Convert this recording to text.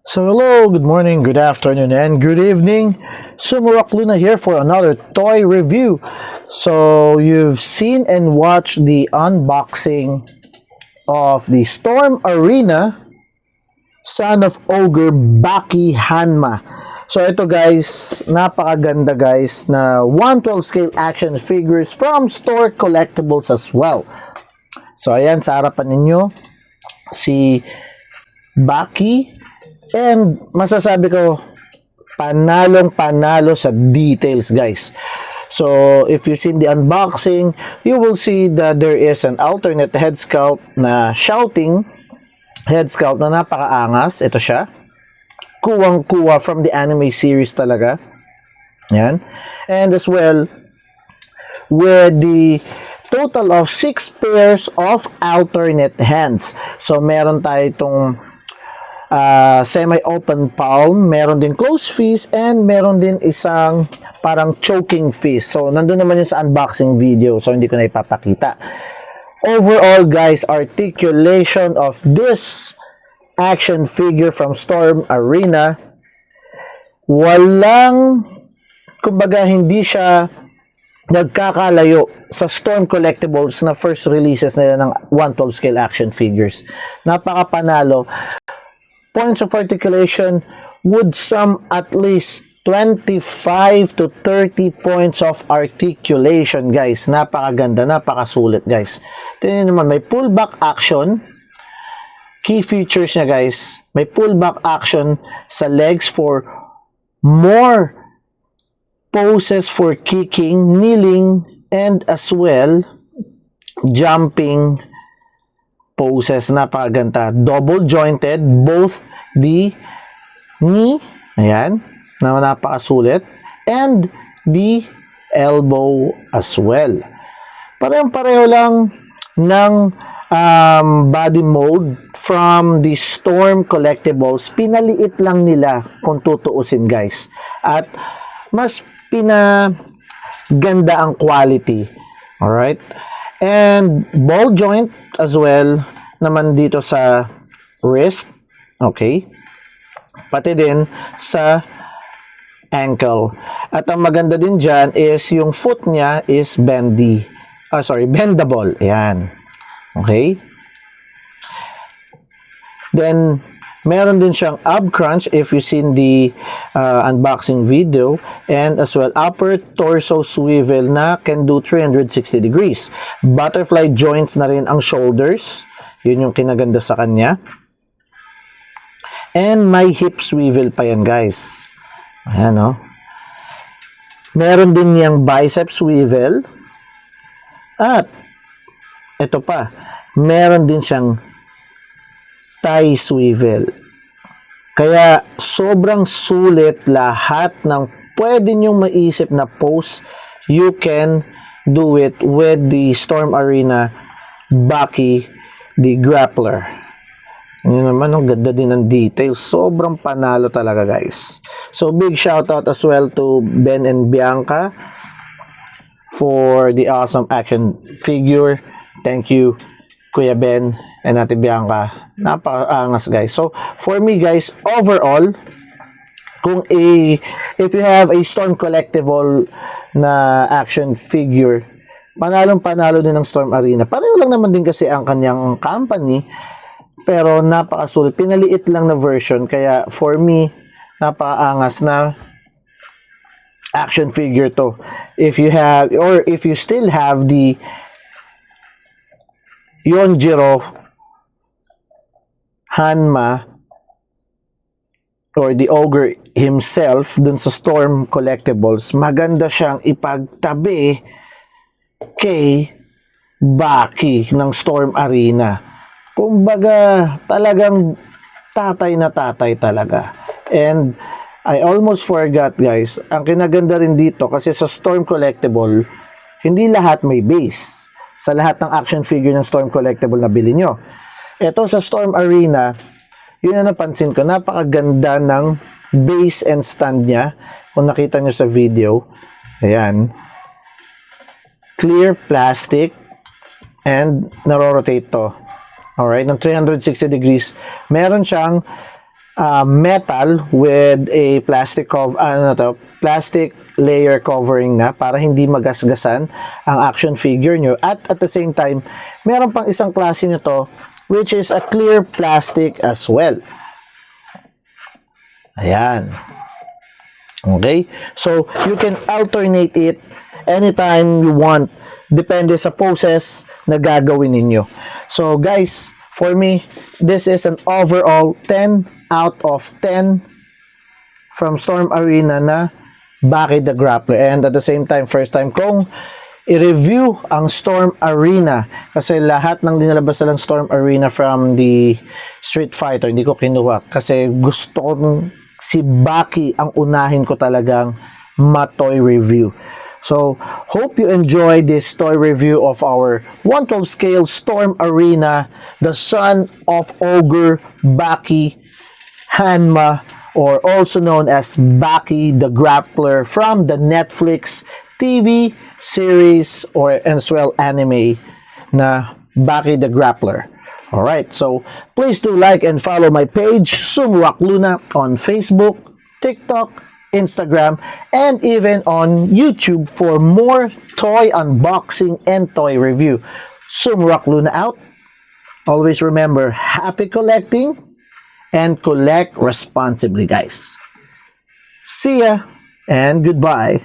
So hello, good morning, good afternoon, and good evening. Sumurok Luna here for another toy review. So you've seen and watched the unboxing of the Storm Arena Son of Ogre Baki Hanma. So ito guys, napakaganda guys na 1/12 scale action figures from Store Collectibles as well. So ayan sa harapan ninyo si Baki. And masasabi ko, panalong-panalo sa details, guys. So, if you've seen the unboxing, you will see that there is an alternate head sculpt na shouting head sculpt na napakaangas. Ito siya. Kuwang-kuwa from the anime series talaga. Yan. And as well, with the total of 6 pairs of alternate hands. So, meron tayo itong semi-open palm, meron din closed fist, and meron din isang parang choking fist. So, nandun naman yun sa unboxing video. So, hindi ko na ipapakita. Overall, guys, articulation of this action figure from Storm Arena, kumbaga, hindi siya nagkakalayo sa Storm Collectibles na first releases nila ng 1/12 scale action figures. Napakapanalo. Points of articulation would sum at least 25 to 30 points of articulation, guys. Napakaganda, napakasulit, guys. Tingnan naman, may pullback action. Key features niya, guys. May pullback action sa legs for more poses for kicking, kneeling, and as well, jumping poses. Napakaganda. Double jointed, both the knee, ayan, na napakasulit, and the elbow as well. Parehong-pareho lang ng body mode from the Storm Collectibles. Pinaliit lang nila kung tutuusin, guys. At mas pinaganda ang quality. Alright? And ball joint as well naman dito sa wrist. Okay? Pati din sa ankle. At ang maganda din dyan is yung foot niya is bendable. Ayan. Okay? Then, meron din siyang ab crunch if you seen the unboxing video, and as well upper torso swivel na can do 360 degrees. Butterfly joints na rin ang shoulders. Yun yung kinaganda sa kanya. And may hip swivel pa yan, guys. Ayan, no? Meron din niyang bicep swivel. At ito pa, meron din siyang thigh swivel. Kaya sobrang sulit lahat ng pwede nyong maisip na pose. You can do it with the Storm Arena Baki, the grappler. Yun naman, ang ganda din ng details. Sobrang panalo talaga, guys. So, big shout out as well to Ben and Bianca for the awesome action figure. Thank you, Kuya Ben and Ate Bianca. Napakaangas, guys. So, for me, guys, overall, if you have a Storm Collectible na action figure, panalong-panalo din ng Storm Arena. Pareho lang naman din kasi ang kanyang company, pero napakasulit. Pinaliit lang na version, kaya for me, napakaangas na action figure to. If you have, or if you still have the Yonjiro Hanma or the Ogre himself dun sa Storm Collectibles, maganda siyang ipagtabi kay Baki ng Storm Arena. Kumbaga, talagang tatay na tatay talaga. And I almost forgot, guys, ang kinaganda rin dito kasi sa Storm Collectible, hindi lahat may base. Sa lahat ng action figure ng Storm Collectible na bili nyo. Ito sa Storm Arena, yun na napansin ko, napakaganda ng base and stand niya. Kung nakita nyo sa video, ayan. Clear plastic and naro-rotate to. Alright, ng 360 degrees. Meron siyang metal with a plastic layer covering na para hindi magasgasan ang action figure nyo. At the same time, meron pang isang klase nito which is a clear plastic as well. Ayan. Okay? So, you can alternate it anytime you want. Depende sa poses na gagawin ninyo. So, guys, for me, this is an overall 10 out of 10 from Storm Arena na Baki the Grappler. And at the same time, first time kong i-review ang Storm Arena kasi lahat ng linalabas na lang Storm Arena from the Street Fighter, hindi ko kinuha kasi gusto kong si Baki ang unahin ko talagang ma-toy review. So, hope you enjoy this toy review of our 1/12 scale Storm Arena, the son of Ogre Baki Hanma, or also known as Baki the Grappler from the Netflix TV series or as well anime na Baki the Grappler. Alright, so please do like and follow my page, Sumrock Luna, on Facebook, TikTok, Instagram, and even on YouTube for more toy unboxing and toy review. Sumrock Luna out. Always remember, happy collecting and collect responsibly, guys. See ya and goodbye.